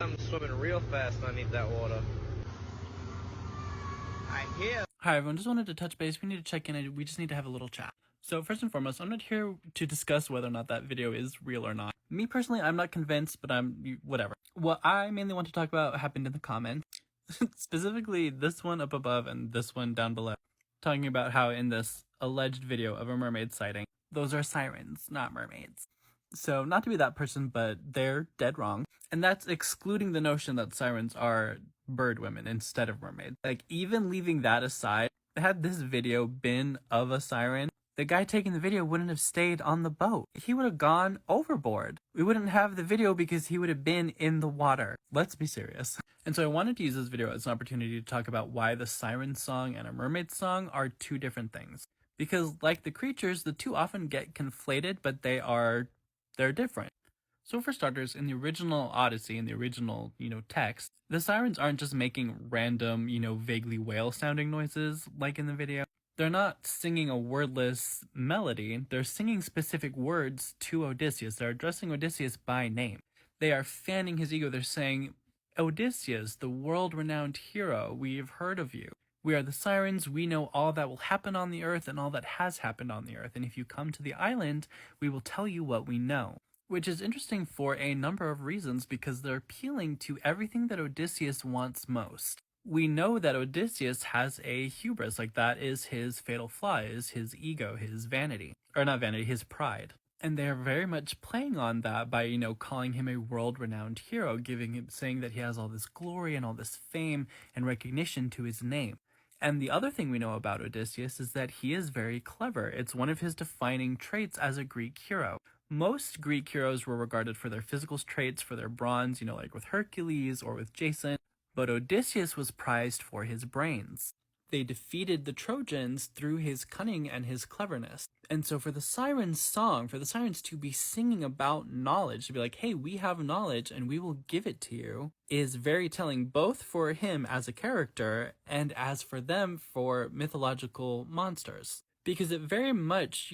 I'm swimming real fast underneath that water. I'm here. Hi everyone, just wanted to touch base. We need to check in and we just need to have a little chat. So first and foremost, I'm not here to discuss whether or not that video is real or not. Me personally, I'm not convinced, but whatever. What I mainly want to talk about happened in the comments. Specifically this one up above and this one down below. Talking about how in this alleged video of a mermaid sighting, those are sirens, not mermaids. So not to be that person, but they're dead wrong. And that's excluding the notion that sirens are bird women instead of mermaids. Like, even leaving that aside, had this video been of a siren, the guy taking the video wouldn't have stayed on the boat. He would have gone overboard. We wouldn't have the video because he would have been in the water. Let's be serious. And so I wanted to use this video as an opportunity to talk about why the siren song and a mermaid song are two different things. Because like the creatures, the two often get conflated, but they're different. So for starters, in the original Odyssey, in the original, text, the sirens aren't just making random, vaguely whale-sounding noises like in the video. They're not singing a wordless melody. They're singing specific words to Odysseus. They're addressing Odysseus by name. They are fanning his ego. They're saying, Odysseus, the world-renowned hero, we've heard of you. We are the sirens. We know all that will happen on the earth and all that has happened on the earth. And if you come to the island, we will tell you what we know. Which is interesting for a number of reasons because they're appealing to everything that Odysseus wants most. We know that Odysseus has a hubris, like that is his fatal flaw, is his ego, his vanity. Or not vanity, his pride. And they're very much playing on that by, calling him a world-renowned hero, saying that he has all this glory and all this fame and recognition to his name. And the other thing we know about Odysseus is that he is very clever. It's one of his defining traits as a Greek hero. Most Greek heroes were regarded for their physical traits, for their bronze, like with Hercules or with Jason, but Odysseus was prized for his brains. They defeated the Trojans through his cunning and his cleverness. And so for the sirens song, for the sirens to be singing about knowledge, to be like, hey, we have knowledge and we will give it to you, is very telling both for him as a character and as for them for mythological monsters. Because it very much,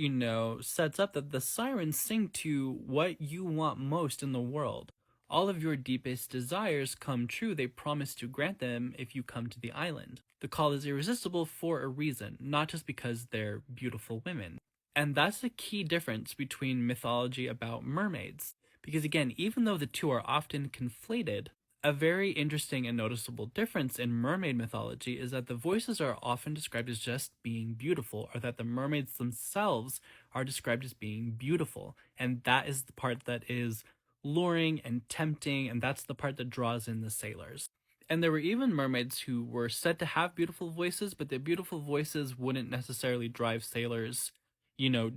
sets up that the sirens sing to what you want most in the world. All of your deepest desires come true. They promise to grant them if you come to the island. The call is irresistible for a reason, not just because they're beautiful women. And that's the key difference between mythology about mermaids. Because again, even though the two are often conflated, a very interesting and noticeable difference in mermaid mythology is that the voices are often described as just being beautiful, or that the mermaids themselves are described as being beautiful. And that is the part that is luring and tempting, and that's the part that draws in the sailors. And there were even mermaids who were said to have beautiful voices, but their beautiful voices wouldn't necessarily drive sailors,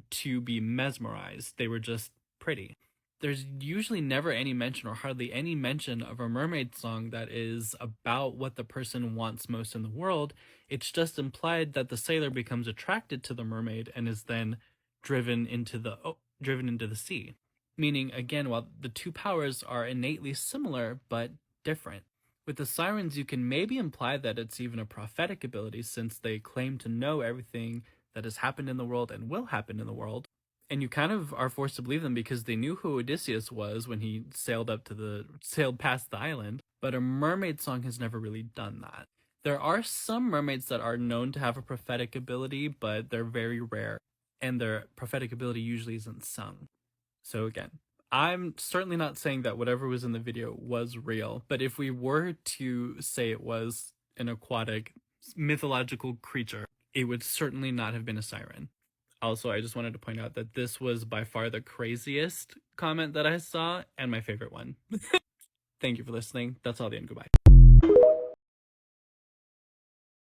to be mesmerized. They were just pretty. There's usually never any mention or hardly any mention of a mermaid song that is about what the person wants most in the world. It's just implied that the sailor becomes attracted to the mermaid and is then driven into the sea. Meaning, again, while the two powers are innately similar but different. With the sirens, you can maybe imply that it's even a prophetic ability since they claim to know everything that has happened in the world and will happen in the world. And you kind of are forced to believe them because they knew who Odysseus was when he sailed past the island. But a mermaid song has never really done that. There are some mermaids that are known to have a prophetic ability, but they're very rare. And their prophetic ability usually isn't sung. So again, I'm certainly not saying that whatever was in the video was real. But if we were to say it was an aquatic mythological creature, it would certainly not have been a siren. Also, I just wanted to point out that this was by far the craziest comment that I saw and my favorite one. Thank you for listening. That's all the end. Goodbye.